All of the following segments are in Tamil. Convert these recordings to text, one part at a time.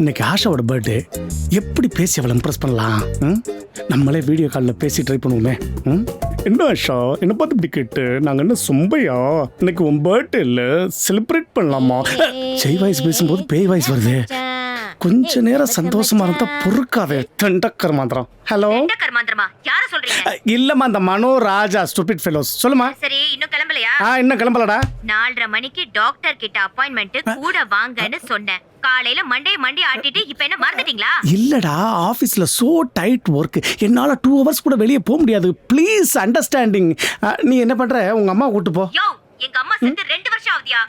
இன்னைக்கு ஆஷாவோட பர்த்டே, எப்படி பேசி அவளை இம்ப்ரெஸ் பண்ணலாம்? நம்மளே வீடியோ காலில் பேசி ட்ரை பண்ணுவோமே. என்ன ஆஷா, என்ன பார்த்து இப்படி கேட்டு? நாங்கள் என்ன சொம்பையா? இன்னைக்கு உன் பர்த்டே இல்லை, செலிப்ரேட் பண்ணலாமா? ஜெய் வாய்ஸ் பேசும்போது பேய் வாய்ஸ் வருது. கொஞ்ச நேரம் சந்தோஷமா இருந்தா பொறுக்காதே. தண்டக்கர் மாந்திரம். ஹலோ, யார சொல்றீங்க? இல்லம்மா, அந்த மனோ ராஜா ஸ்டூபிட் ஃபெலோஸ். சொல்லுமா. சரி, இன்னும் கிளம்பலையா? இன்னும் கிளம்பலடா. 4:30 மணிக்கு டாக்டர் கிட்ட அப்பாயின்மெண்ட் கூட வாங்கன்னு சொன்னேன். காலையில மண்டே ஆட்டிட்டு இப்ப என்ன மறந்துட்டீங்களா? இல்லடா, ஆபீஸ்ல சோ டைட் ஒர்க், என்னால 2 hours கூட வெளியே போக முடியாது. Please understanding. நீ என்ன பண்ற? உங்க அம்மா கூட்டு போ. யோ, எங்க அம்மா செத்து 2 வருஷம் ஆகுதியா?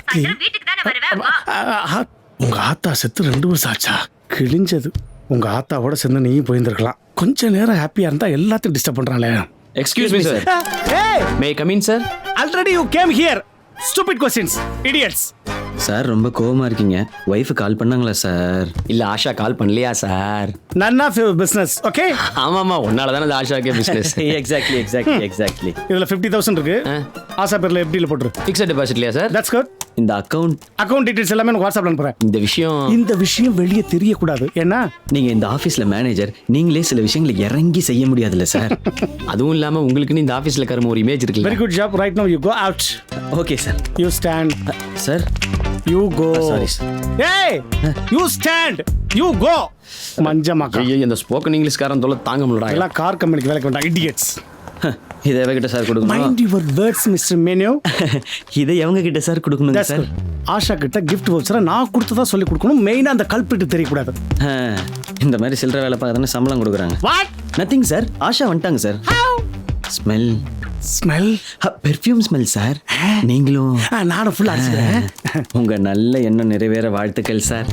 சாயந்தரம் வீட்டுக்கு தானே வருவேன். வா. உங்க ஆத்தா செத்து 2 வருஷம் ஆச்சா? கிழிஞ்சது. உங்க ஆத்தாவோட சேர்ந்து நீயும் போயிருந்திருக்கலாம். கொஞ்ச நேரம் ஹாப்பியா இருந்தா எல்லாத்தையும் டிஸ்டர்ப் பண்றாங்களே. Excuse me, sir. Hey! May I come in, sir? Already you came here. Stupid questions, idiots. Sir ரொம்ப கோவமா இருக்கீங்க. ஒய்ஃபு கால் பண்ணாங்களா சார்? இல்ல ஆஷா கால் பண்ணலையா sir? None of your business, okay? ஆமாமா, உன்னால தானே ஆஷாக்கே பிசினஸ். எக்ஸாக்ட்லி. இதுல 50,000 இருக்கு. ஆசா பேர்ல எப்படில போட்டுரு. ஃபிக்ஸட் டெபாசிட்லையா சார்? That's good. இந்த அக்கவுண்ட் டீடைல்ஸ் எல்லாமே எனக்கு வாட்ஸ்அப்ல அனுப்புறேன். இந்த விஷயம் வெளியே தெரியக்கூடாது. ஏன்னா நீங்க இந்த ஆபீஸ்ல மேனேஜர், நீங்களே சில விஷயங்களை இறங்கி செய்ய முடியாதுல்ல சார்? அதுவும் இல்லாம உங்களுக்கு இந்த ஆபீஸ்ல கரும ஒரு இமேஜ் இருக்குல்ல. very good job. Right now you go out. Okay sir. You stand. Sir You go. Sorry sir. Hey! You stand. You go. மஞ்சமாக்கா. ஐயோ, இந்த ஸ்போக்கன் இங்கிலீஷ்காரன் தொல்லை தாங்க முடியல. எல்லாம் கார் கம்பெனிக்கு வேலைக்கு வந்தா idiots. இதை எவங்கிட்ட சார் கொடுக்கணும்? Mind your words, Mr. Menu. இதை எவங்க கிட்ட சார் கொடுக்கணுங்க சார்? ஆஷா கிட்ட கிஃப்ட் வவுச்சரை நான் கொடுத்ததா சொல்லி கொடுக்கணும். மெயினா அந்த கல்பிட்டு தெரியக்கூடாது. இந்த மாதிரி சில்லற வேலை பார்க்கறதுன்னு சம்பளம் கொடுக்குறாங்க. What? Nothing sir. ஆஷா வந்துட்டாங்க sir. Smell perfume smell sir. நீங்களும் நானும் ஃபுல் அடிச்சுக்கிறேன். உங்க நல்ல எண்ணம் நிறைவேற வாழ்த்துக்கள் சார்.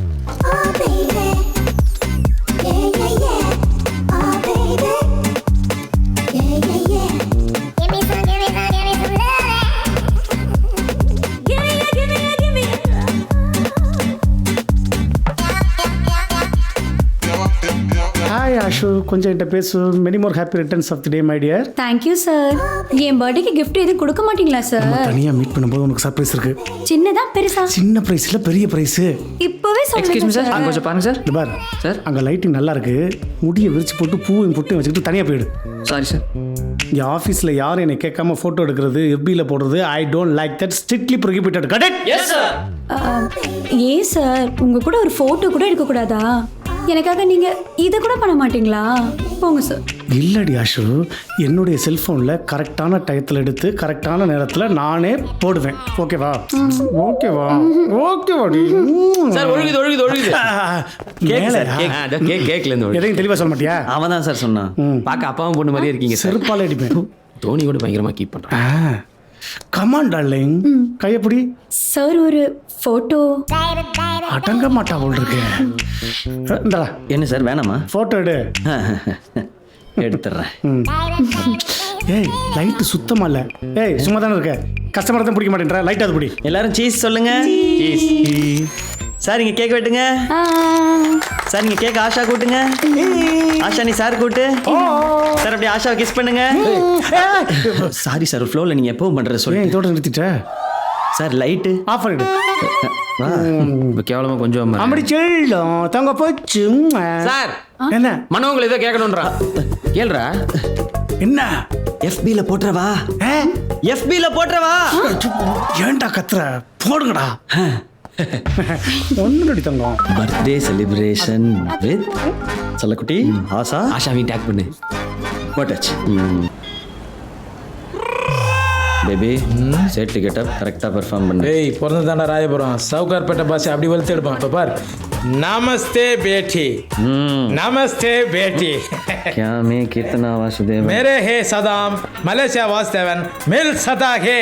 ஹாய் ஆஷு, கொஞ்சம் கிட்ட பேசு. Many more happy returns of the day my dear. Thank you sir. என் பர்த்டேக்கு கிஃப்ட் எதுவும் கொடுக்க மாட்டீங்களா சார்? தனியா மீட் பண்ணும்போது உனக்கு சர்ப்ரைஸ் இருக்கு. சின்னதா பெருசா? சின்ன பிரைஸ் இல்ல, பெரிய பிரைஸ். இப்பவே எக்ஸ்கியூஸ் மீ சொல்லுங்க சார், கொஞ்சம் பாருங்க சார். இந்த பார் சார், அங்க லைட்டிங் நல்லா இருக்கு. முடியை விரிச்சு போட்டு பூவையும் பொட்டையும் வச்சுக்கிட்டு தனியா போயிடு. Sorry sir. இந்த ஆஃபீஸில் யாரும் என்னை கேட்காம ஃபோட்டோ எடுக்கிறது, எஃபியில் போடுறது, I don't like that. Strictly prohibited. Cut it. Yes sir. ஏன் சார், உங்க கூட ஒரு போட்டோ கூட எடுக்க கூடாதா? எனக்காக நீங்க இதை கூட பண்ண மாட்டீங்களா? போங்க சார். இல்லடி ஆஷு, என்னுடைய செல்ஃபோனில் கரெக்டான டயத்தில் எடுத்து கரெக்டான நேரத்தில் நானே போடுவேன். ஓகேவா? ஓகேவா? ஓகேவாடி சார், ஒழுகுது. கேக்ல இருந்து எதையும் தெளிவாக சொல்ல மாட்டியா? அவன் தான் சார் சொன்னான். பார்க்க அப்பாவும் பொண்ணு மாதிரியே இருக்கீங்க சார். செருப்பால் அடிப்பேன். தோனியோட பயங்கரமா கீப் பண்றேன். கமான் டார்லிங், கையப்படி. சார் ஒரு போட்டோ. அடங்க மாட்டா போல் இருக்கு. இந்தா என்ன சார் வேணாமா? ஃபோட்டோ எடு. எடுத்துடுறேன். ஏய், லைட்டு சுத்தமா இல்ல. ஏய், சும்மா தானே இருக்க. கஸ்டமர் தான் பிடிக்க மாட்டேன்ற. லைட் அது பிடி. எல்லாரும் சீஸ் சொல்லுங்க. சார் இங்க கேக் வெட்டுங்க. சார் இங்க கேக் ஆஷா கூட்டுங்க. ஆஷா நீ சார் கூட்டு. சார் அப்படியே ஆஷாவை கிஸ் பண்ணுங்க. சாரி சார், ஃப்ளோல நீங்க எப்பவும் பண்ற ஏன் சொல்லி. இதோட நிறுத்திட்ட? சார் லைட்டு ஆஃப் பண்ணிடு. இப்போ கேவலமா கொஞ்சம் அப்படி செல்லும் தங்க போச்சு. சார், என்ன மனோங்களை ஏதோ கேட்கணும்ன்றா. கேள்றா. என்ன? FB-ல போட்றவா? FB-ல போட்றவா? ஏன்டா கத்துற? போடுங்கடா. ஒன்னுடி தங்கம். பர்த்டே செலிப்ரேஷன் வித் சொல்லக்குட்டி ஆஷா. ஆஷாவையும் டேக் பண்ணு. போட்டாச்சு. பேபி செட் டிக்கெட் அப் கரெக்டாக பெர்ஃபார்ம் பண்ணு. ஏய், பிறந்து தாண்டா ராயபுரம் சவுகார்பேட்டை பாஷை அப்படி வலுத்து எடுப்பான். இப்போ பார். நமஸ்தே பேட்டி. நமஸ்தே பேட்டி. क्या मैं कीर्तना वासुदेव मेरे है सदाम मलेशिया वासुदेवन मिल सदा है.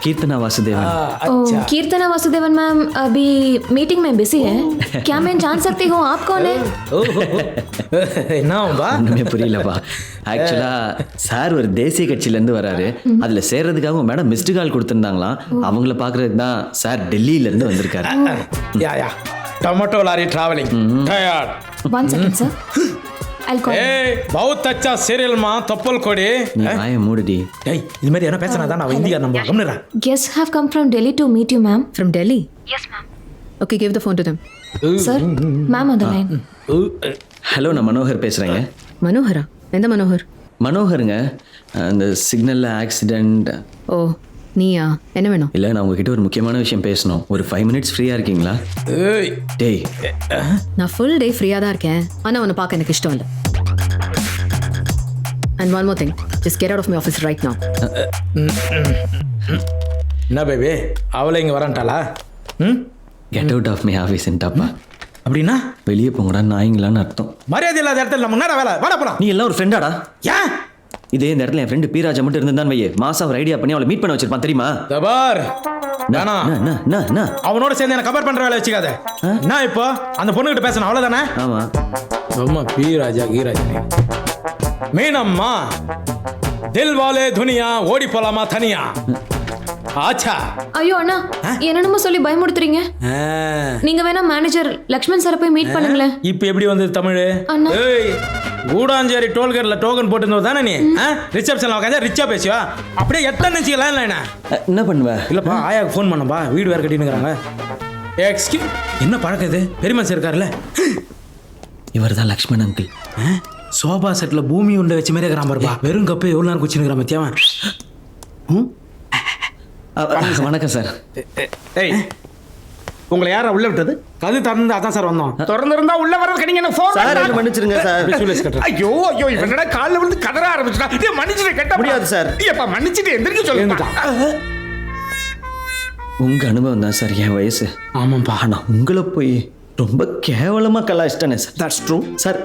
कीर्तना वासुदेवन. अच्छा. कीर्तना वासुदेवन मैम अभी मीटिंग में बिजी है. क्या मैं जान सकती हूँ आप कौन है? என்ன பா? ஒன்றுமே புரியலப்பா. ஆக்சுவலா சார் ஒரு தேசிய கட்சியிலேருந்து வராரு. அதுல சேர்றதுக்காக மேடம் மிஸ்டு கால் கொடுத்துருந்தாங்களாம். அவங்கள பார்க்கறதுக்கு தான் சார் டெல்லியிலேருந்து வந்திருக்காரு. Yeah tomato lorry travelling tired. One second sir. I'll call. ஏய், बहुत अच्छा सीरियल மா தொப்பல் கொடி. நீ வாயை மூடுடி. டேய், இது மாதிரி என்ன பேசினா தான் அவன் இந்தியா நம்ம கம்னறா. Guests have come from Delhi to meet you ma'am. From Delhi? Yes, ma'am. Okay, give the phone to them. Sir ma'am அந்த லைன். ஹலோ, நான் மனோகர் பேசுகிறேங்க. மனோகரா? எந்த மனோகர்? மனோகருங்க, அந்த சிக்னலில் ஆக்சிடெண்ட். ஓ நீயா? என்ன வேணும்? இல்லை, நான் உங்ககிட்ட ஒரு முக்கியமான விஷயம் பேசணும். ஒரு 5 minutes ஃப்ரீயாக இருக்கீங்களா? ஏய், டேய், நான் ஃபுல் டே ஃப்ரீயாக தான் இருக்கேன். ஆனால் உன்னை பார்க்க எனக்கு இஷ்டம் இல்லை. And one more thing, just get out of my office right now. என்ன பேபி, அவளை இங்கே வரண்டாளா? ம், கெட் அவுட் ஆஃப் மை ஆஃபீஸ்ன்ட்டாப்பா. அப்படின்னா வெளியே போங்கடா நாய்ங்களான்னு அர்த்தம். மரியாதை இல்லாத இடத்துல நம்ம முன்னாடி வேலை வாடா போலாம். நீ எல்லாம் ஒரு ஃப்ரெண்டாடா? ஏன் இதே இந்த இடத்துல என் ஃப்ரெண்டு பீராஜா மட்டும் இருந்தான் வையே, மாசம் ஒரு ஐடியா பண்ணி அவளை மீட் பண்ண வச்சிருப்பான் தெரியுமா? தபார் நானா என்ன? அவனோட சேர்ந்து என்ன கம்பேர் பண்ற வேலை வச்சுக்காத. நான் இப்போ அந்த பொண்ணுகிட்ட பேசணும், அவ்வளவுதானே? ஆமா. அம்மா பி ராஜா கீ ராஜா மீனம்மா தில் வாலே துனியா ஓடி போலாமா தனியா. ஆச்சா ஐயோ அண்ணா, என்னென்னமோ சொல்லி பயமுடுத்துறீங்க. நீங்க வேணா மேனேஜர் லக்ஷ்மண் சாரை போய் மீட் பண்ணுங்களேன். இப்போ எப்படி வந்தது தமிழ்? அண்ணா. ஏய், கூடாஞ்சேரி டோல்கேட்ல டோக்கன் போட்டு தானே நீ ரிசப்ஷன்ல உட்காந்து ரிச்சா பேசுவா? அப்படியே எத்தனை நினைச்சிக்கலாம் இல்லை என்ன பண்ணுவ? இல்லப்பா, ஆயாவுக்கு ஃபோன் பண்ணப்பா, வீடு வேற கட்டினுங்கிறாங்க. எக்ஸ்கியூஸ், என்ன பழக்கம் இது? பெரிய மனுஷன் இருக்காருல்ல, இவர் தான் லக்ஷ்மண் அங்கிள். சோபா செட்ல பூமி உண்டை வச்ச மாதிரி இருக்கிறான் பாருப்பா. வெறும் கப்பு எவ்வளோ நேரம் குச்சினுங்கிறான் மத்தியாவன். வணக்கம் சார். ஏய், உங்களை யாரா உள்ள விட்டது? கது திறந்து அதான் சார் வந்தோம். திறந்திருந்தா உள்ள வர்றதுக்கு நீங்க என்ன ஃபோன் சார், என்ன மன்னிச்சிருங்க சார். ஐயோ ஐயோ, இவனடா கால்ல விழுந்து கதற ஆரம்பிச்சுடா. டேய் மன்னிச்சிடு, கட்ட முடியாது சார். ஏப்பா மன்னிச்சிடு, எந்திரிக்க சொல்லுங்க. உங்க அனுபவம் தான் சார் என் வயசு. ஆமாப்பா, நான் உங்களை போய் ரொம்ப கேவலமா கலாய்ச்சிட்டேனே சார். That's true sir.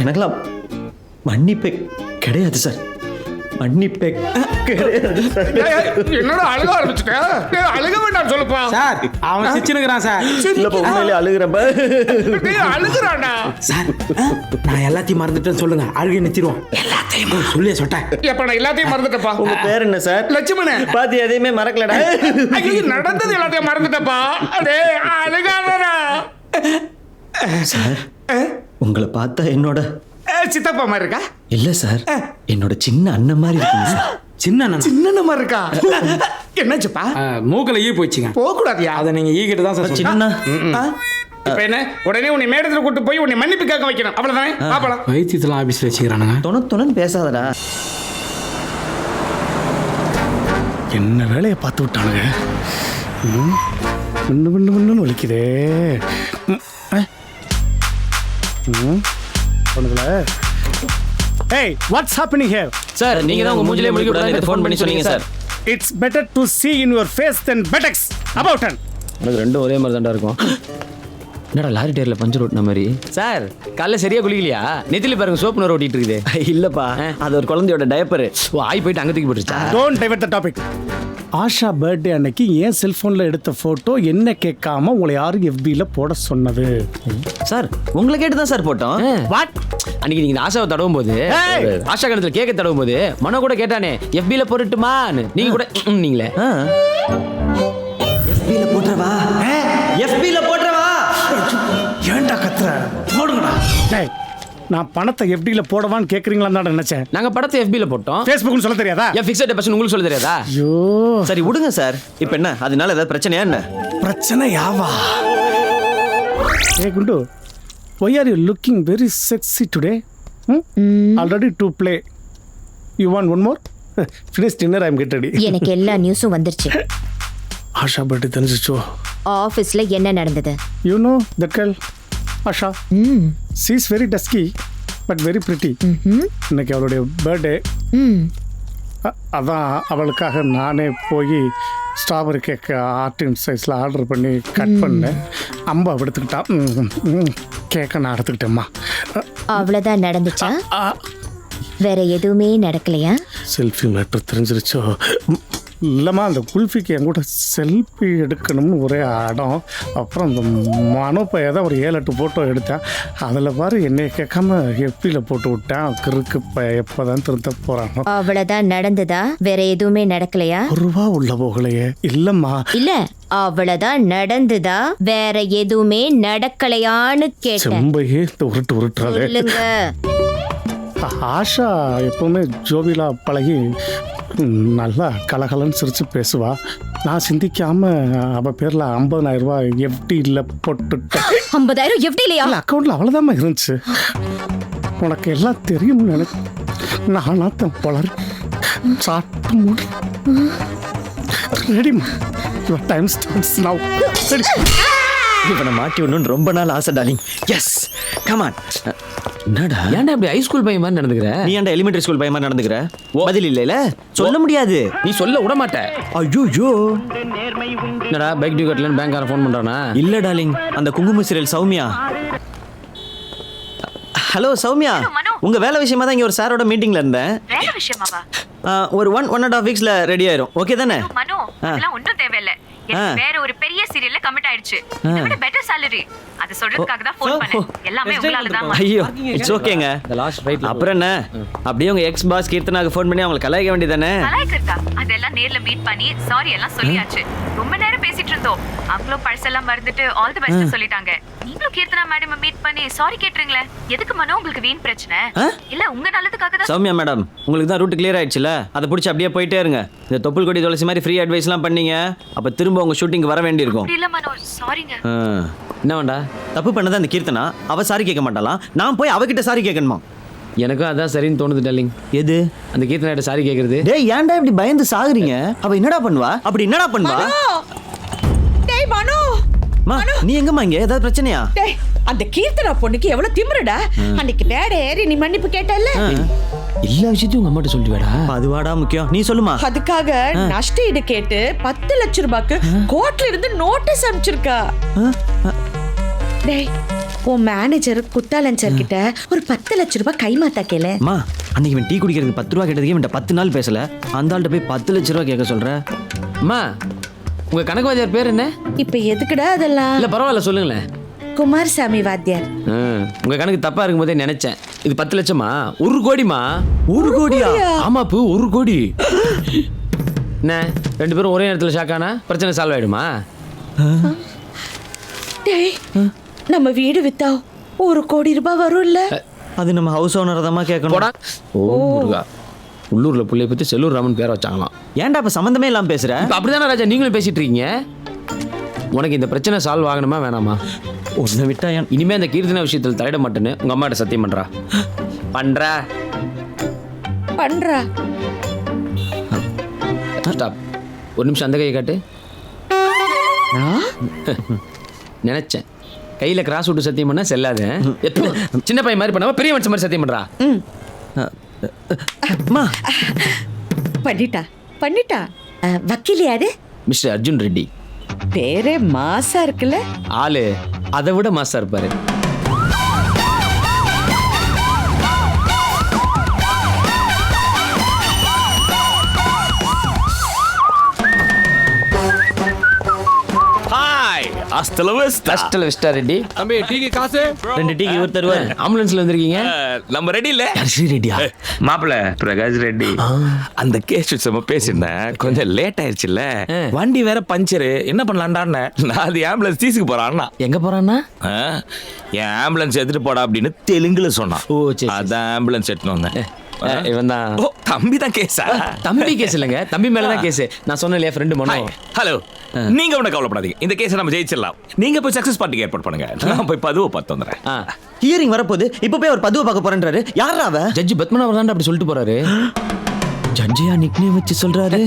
எனக்கெல்லாம் மன்னிப்பே கிடையாது சார். மன்னிப்பே கிடையாது சார். என்னடா அழுக ஆரம்பிச்சுட்ட? அழுக வேண்டாம் சொல்லுப்பா. சார் அவன் சிரிச்சுனுங்கிறான் சார். இல்லப்பா, உண்மையிலே அழுகிறப்ப. அழுகுறான்டா சார். நான் எல்லாத்தையும் மறந்துட்டேன்னு சொல்லுங்க, அழுகை நிறுத்திடுவோம். எல்லாத்தையும் சொல்லியே சொல்லிட்டேன். எப்ப நான் எல்லாத்தையும் மறந்துட்டப்பா. உங்க பேர் என்ன சார்? லட்சுமணன். பாத்தி எதையுமே மறக்கலடா. ஐயோ, நடந்தது எல்லாத்தையும் மறந்துட்டப்பா. அடே அழுகாதடா சார். உங்களை பார்த்தா என்னோட சித்தப்பா மாதிரி இருக்கா? இல்ல சார், என்னோட சின்ன அண்ணன் மாதிரி இருக்குங்க சார். சின்ன மாதிரி இருக்கா? என்னாச்சுப்பா? மூக்கில் ஈ போயிடுச்சுங்க. போக கூடாதியா? அதை நீங்க ஈ கிட்ட தான் சார் சின்ன இப்ப என்ன, உடனே உன்னை மேடத்துல கூட்டு போய் உன்னை மன்னிப்பு கேட்க வைக்கணும், அவ்வளவுதானே? பாப்பலாம். வைத்தியத்தில் ஆபீஸ்ல வச்சுக்கிறானுங்க. தொண பேசாதடா. என்ன வேலையை பார்த்து விட்டானுங்க. மின்னு வலிக்குதே. Hey, what's happening here? Sir, நீங்க தான் உங்க மூஞ்சிலே முழிக்க கூடாதுன்னு ஃபோன் பண்ணி சொன்னீங்க sir. It's better to see in your face than buttocks. About it. எனக்கு ரெண்டும் ஒரே மாதிரி தான்டா இருக்கும். என்னடா லாரி டயர்ல பஞ்சர் ஓட்டின மாதிரி. சார், காலைல சரியா குளிக்கலையா? நெத்தில பாருங்க சோப்பு நூறு ஓட்டிட்டு இருக்குது. இல்லப்பா, அது ஒரு குழந்தையோட டயப்பர். ஆய் போயிட்டு அங்க தூக்கி போட்டுருச்சா? Don't divert the topic. Asha birthday அன்னைக்கு ஏன் செல்போன்ல எடுத்த போட்டோ என்ன கேட்காம உங்களை யாரும் FB-ல போட சொன்னது? சார், உங்களை கேட்டு தான் சார் போட்டோம். வாட்? அன்னைக்கு நீங்க ஆஷாவை தடவும் போது, ஆஷா கணத்துல கேக்க தடவும் போது மனோ கூட கேட்டானே FB-ல போட்டுட்டுமான்னு. நீங்க கூட நீங்களே FB-ல போட்றவா? FB-ல போட்றவா? ஏன்டா கத்துற? போடுங்கடா. டேய், நான் பணத்தை FD-ல போடவான்னு கேக்குறீங்களான்னு தான் நினைச்சேன். நாங்க படத்தை FB-ல போட்டோம். Facebookனு சொல்ல தெரியாதா? ஏன் ஃபிக்ஸட் டெபாசிட் உங்களுக்கு சொல்ல தெரியாதா? ஐயோ, சரி விடுங்க சார். இப்போ என்ன, அதனால ஏதாவது பிரச்சனையா என்ன? பிரச்சனை யாவா? ஏய் குண்டு, why are you looking very sexy today? Already to play. You want one more? Finish dinner, I'm get ready. எனக்கு எல்லா நியூஸும் வந்துருச்சு. ஆஷா பர்த்டே தெரிஞ்சிச்சோ? ஆபீஸ்ல என்ன நடந்தது? You know that girl, Asha? She is very dusky but very pretty. இன்னைக்கு அவளுடைய பர்த்டே. அதான் அவளுக்காக நானே போய் ஸ்ட்ராபெரி கேக் ஆர்டின் சைஸில் ஆர்டர் பண்ணி கட் பண்ணேன். அம்பா எடுத்துக்கிட்டான். கேக்கை நான் எடுத்துக்கிட்டேம்மா. அவ்வளவுதான் நடந்துச்சா? வேற எதுவுமே நடக்கலையா? Selfie matter தெரிஞ்சிருச்சோ? இல்லைம்மா, அந்த குல்ஃபிக்கு என் கூட செல்ஃபி எடுக்கணும்னு ஒரே ஆடம். அப்புறம் அந்த மனோப்பைய தான் ஒரு 7-8 ஃபோட்டோ எடுத்தேன். அதில் பாரு என்னை கேட்காம FB-ல போட்டு விட்டேன். கிறுக்கு எப்போ தான் திருத்த போகிறானோ. அவ்வளவுதான் நடந்ததா? வேற எதுவுமே நடக்கலையா? ரூபா உள்ள போகலையே. இல்லைம்மா. இல்ல, அவ்வளவுதான் நடந்ததா? வேற எதுவுமே நடக்கலையான்னு கேட்டேன். செம்பையே இந்த உருட்டுறாளே. சொல்லுங்க. ஆஷா எப்பவுமே ஜோவிலா பழகி நல்லா கலகலன்னு சிரிச்சு பேசுவா. நான் சிந்திக்காம அவ பேர்ல 50,000 ரூபாய் எஃப்டியில் போட்டுட்டேன். 50,000 எஃப்டி இல்லையா? அக்கௌண்ட்ல அவ்வளோதாம்மா இருந்துச்சு. உனக்கு எல்லாம் தெரியும்னு நினைச்சு நானாத்தான் பலர் சாப்பிட்டு மூடி ரெடிமா. Your time starts now. இவனை மாட்டி விடணும்னு ரொம்ப நாள் ஆசை டார்லிங். Yes come on. என்னடா ஏன்டா இப்படி ஹைஸ்கூல் பையன் மாதிரி நடந்துக்கிற? நீ ஏன்டா எலிமெண்டரி ஸ்கூல் பையன் மாதிரி நடந்துக்கிற? பதில் இல்லைல, சொல்ல முடியாது. நீ சொல்ல விட மாட்ட. ஐயோ என்னடா பைக் டியூ கட்டலன்னு பேங்க்காரன் ஃபோன் பண்றானா? இல்ல டார்லிங், அந்த குங்கும சீரியல் சௌமியா. ஹலோ சௌமியா, உங்க வேலை விஷயமா தான் இங்க ஒரு சாரோட மீட்டிங்ல இருந்தேன். வேலை விஷயமாவா? ஒரு 1.5 வீக்ஸ்ல ரெடி ஆயிரும். ஓகே தானே? மனோ, அதெல்லாம் ஒண்ணும் தேவையில்ல. எனக்கு வேற ஒரு பெரிய சீரியல்ல கமிட் ஆயிடுச்சு. இதை விட பெட்டர் salary. அது சொல்றதுக்காக தான் ஃபோன் பண்ணேன். எல்லாமே உங்களால தான். ஐயோ இட்ஸ் ஓகேங்க. The last flight ல அப்புறம் என்ன, அப்படியே உங்க எக்ஸ் பாஸ் கீர்த்தனாக்கு ஃபோன் பண்ணி அவங்களை கலாய்க்க வேண்டியதானே? கலாய்க்கா? அதெல்லாம் நேர்ல மீட் பண்ணி சாரி எல்லாம் சொல்லியாச்சு. ரொம்ப நேரம் பேசிட்டு இருந்தோம். அவங்களும் பழசெல்லாம் மறந்துட்டு ஆல் தி பெஸ்ட் சொல்லிட்டாங்க. நீங்களும் கீர்த்தனா மேடம் மீட் பண்ணி சாரி கேட்டுறீங்களே. எதுக்கு மனோ உங்களுக்கு வீண் பிரச்சனை? இல்ல உங்க நல்லதுக்காக தான். சௌமியா மேடம், உங்களுக்கு தான் ரூட் கிளியர் ஆயிடுச்சுல, அதை பிடிச்சி அப்படியே போயிட்டே இருங்க. இந்த தொப்புள் கொடி துளசி மாதிரி ஃப்ரீ அட்வைஸ்லாம் பண்ணீங்க, அப்போ திரும்ப உங்க ஷூட்டிங் வர வேண்டியிருக்கும். இல்ல மனோ, சாரிங்க. என்ன வேண்டா? தப்பு பண்ணது அந்த கீர்த்தனா, அவ சாரி கேட்க மாட்டாளாம், நான் போய் அவகிட்ட சாரி கேட்கணுமா? எனக்கும் அதான் சரின்னு தோணுது டார்லிங். எது? அந்த கீர்த்தனாட்ட சாரி கேட்கறது. டேய் ஏன்டா இப்படி பயந்து சாகுறீங்க? அவ என்னடா பண்ணுவா? அப்படி என்னடா பண்ணுவா? டேய் மனோ, மா நீ எங்கம்மா இங்க? ஏதாவது பிரச்சனையா? டேய் அந்த கீர்த்தனா பொண்ணுக்கு எவ்வளவு திமிருடா. அன்னைக்கு மேடை ஏறி நீ மன்னிப்பு கேட்டல்ல, எல்லா விஷயத்தையும் உங்க அம்மாட்ட சொல்லிட்டு அதுவாடா முக்கியம், நீ சொல்லுமா. அதுக்காக நஷ்ட ஈடு கேட்டு 10 லட்சம் ரூபாய்க்கு கோர்ட்ல இருந்து நோட்டீஸ் அனுப்பிச்சிருக்கா. டேய் உன் மேனேஜர் குத்தாலன் கிட்ட ஒரு 10 லட்சம் ரூபாய் கைமாத்தா கேளு. அம்மா அன்னைக்கு இவன் டீ குடிக்கிறதுக்கு 10 ரூபா கேட்டதுக்கு இவன் 10 நாள் பேசல, அந்த ஆள்கிட்ட போய் 10 லட்ச ரூபா கேட்க சொல்ற. அம்மா உங்க கணக்கு வாத்தியார் பேர் என்ன? இப்ப எதுக்குடா அதெல்லாம்? இல்ல பரவாயில்ல சொல்லுங்களேன். குமாரசாமி வாத்தியார். உங்க கணக்கு தப்பா இருக்கும்போதே நினைச்சேன். இது 10 லட்சமா? 1 கோடிமா? 1 கோடியா? ஆமா பூ 1 கோடி. என்ன 2 பேரும் ஒரே நேரத்தில் ஷாக்கானா பிரச்சனை சால்வ் ஆயிடுமா? டேய் நம்ம வீடு வித்தா 1 கோடி ரூபாய் வரும்ல? அது நம்ம ஹவுஸ் ஓனர் தான் கேட்கணும். போடா. ஓ முருகா, உள்ளூர்ல புள்ளைய பத்தி செல்லூர் ராமன் பேரை வச்சாங்களாம். ஏன்டா இப்ப சம்பந்தமே இல்லாம பேசுற? இப்ப அப்படிதானே ராஜா நீங்களும் பேசிட்டு இருக்கீங்க. உனக்கு இந்த பிரச்சனை சால்வ் ஆகணுமா வேணாமா? ஒன்ன விட்டா இனிமே அந்த கீர்த்தனை விஷயத்தில் தலையிட மாட்டேன்னு உங்க அம்மாட்ட சத்தியம் பண்றா. பண்றா. ஸ்டாப். ஒரு நிமிஷம் அந்த கையை காட்டு. நினைச்சேன் கையில கிராஸ் விட்டு சத்தியம் பண்ணா செல்லாது. சின்ன பையன் மாதிரி பண்ணாம பெரிய மனுஷன் மாதிரி சத்தியம் பண்றா. பண்ணிட்டா. வக்கீல் யாரு? மிஸ்டர் அர்ஜுன் ரெட்டி. பேரே மாசா இருக்குல்ல? ஆளு அதை விட மாசா இருப்பாரு. ஹஸ்டல வெஸ்டா. ஹஸ்டல வெஸ்டா ரெட்டி. தம்பி டீக்கு காசு? 2 டீ இவர் தருவார். ஆம்புலன்ஸ்ல வந்திருக்கீங்க? நம்ம ரெடி இல்ல? ஸ்ரீ ரெட்டியா? மாப்பிள்ள பிரகாஷ் ரெட்டி. அந்த கேஸ் சும்மா பேசினேன், கொஞ்சம் லேட் ஆயிருச்சுல்ல, வண்டி வேற பஞ்சரு, என்ன பண்ணலாம்டான்னு நான் அது ஆம்புலன்ஸ் தீசுக்கு போறான்னா. எங்க போறான்னா? என் ஆம்புலன்ஸ் எடுத்துட்டு போடா அப்படின்னு தெலுங்குல சொன்னான். ஓ சரி. அதான் ஆம்புலன்ஸ் எடுத்துட்டு வந்தேன். இவன் தான். ஓ தம்பி தான் கேஸா? தம்பி கேஸ் இல்லைங்க, தம்பி மேலதான் கேஸ். நான் சொன்னேன் இல்லையா ஃப்ரெண்டு மனோ. ஹலோ, நீங்க ஒன்றும் கவலைப்படாதீங்க, இந்த கேஸை நம்ம ஜெயிச்சிடலாம். நீங்க போய் சக்சஸ் பார்ட்டிக்கு ஏற்பாடு பண்ணுங்க, நான் போய் பதுவை பார்த்து வந்துடுறேன். ஹியரிங் வரப்போது இப்ப போய் ஒரு பதுவை பார்க்க போறேன்றாரு. யாரா அவ? ஜட்ஜி பத்மநாபர் தான் அப்படி சொல்லிட்டு போறாரு. ஜட்ஜியா நிக்னேம் வச்சு சொல்றாரு.